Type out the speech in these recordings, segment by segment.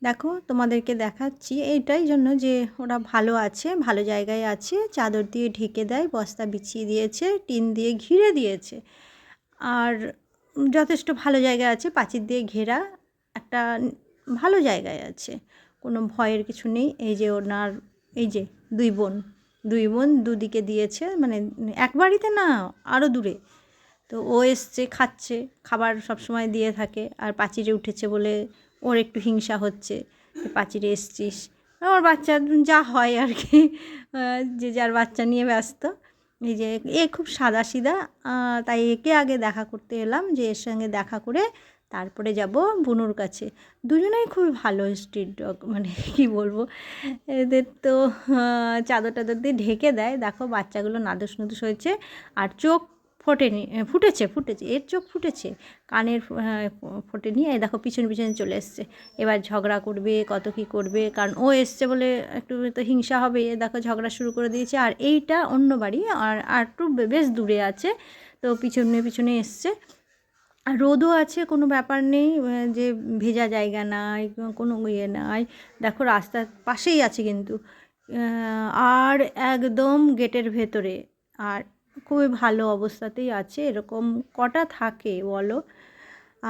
দেখো তোমাদেরকে দেখাচ্ছি এইটাই জন্য যে ওরা ভালো আছে, ভালো জায়গায় আছে, চাদর দিয়ে ঢেকে দেয়, বস্তা বিছিয়ে দিয়েছে, টিন দিয়ে ঘিরে দিয়েছে, আর যথেষ্ট ভালো জায়গায় আছে, প্রাচীর দিয়ে ঘেরা একটা ভালো জায়গায় আছে, কোনো ভয়ের কিছু নেই। এই যে ওনার এই যে দুই বোন দুদিকে দিয়েছে, মানে এক বাড়িতে না, আরও দূরে। তো ও এসছে, খাচ্ছে, খাবার সবসময় দিয়ে থাকে, আর প্রাচীরে উঠেছে বলে ওর একটু হিংসা হচ্ছে যে পাঁচিরে এসছিস। ওর বাচ্চা যা হয় আর কি, যে যার বাচ্চা নিয়ে ব্যস্ত। এই যে এ খুব সাদাসিধা, তাই একে আগে দেখা করতে এলাম, যে এর সঙ্গে দেখা করে তারপরে যাব বুনুর কাছে। দুজনেই খুবই ভালো স্ট্রিট ডগ, মানে কি বলবো, এদের তো চাদর টাদর দিয়ে ঢেকে দেয়। দেখো বাচ্চাগুলো নাদুস নুদুস হয়েছে, আর চোখ ফোটেনি, ফুটেছে, এর চোখ ফুটেছে, কানের ফোটেনি। এই দেখো পিছনে পিছনে চলে এসছে, এবার ঝগড়া করবে, কত কী করবে, কারণ ও এসছে বলে একটু তো হিংসা হবে। দেখো ঝগড়া শুরু করে দিয়েছে, আর এইটা অন্য বাড়ি, আর একটু বেশ দূরে আছে, তো পিছনে পিছনে এসছে। আর রোদও আছে, কোনো ব্যাপার নেই যে ভেজা জায়গা নাই, কোনো ইয়ে নাই। দেখো রাস্তার পাশেই আছে কিন্তু, আর একদম গেটের ভেতরে, আর খুবই ভালো অবস্থাতেই আছে। এরকম কটা থাকে বলো,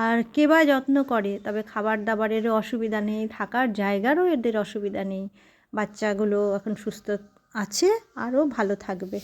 আর কে বা যত্ন করে। তবে খাবার দাবারেরও অসুবিধা নেই, থাকার জায়গারও এদের অসুবিধা নেই। বাচ্চাগুলো এখন সুস্থ আছে, আরও ভালো থাকবে।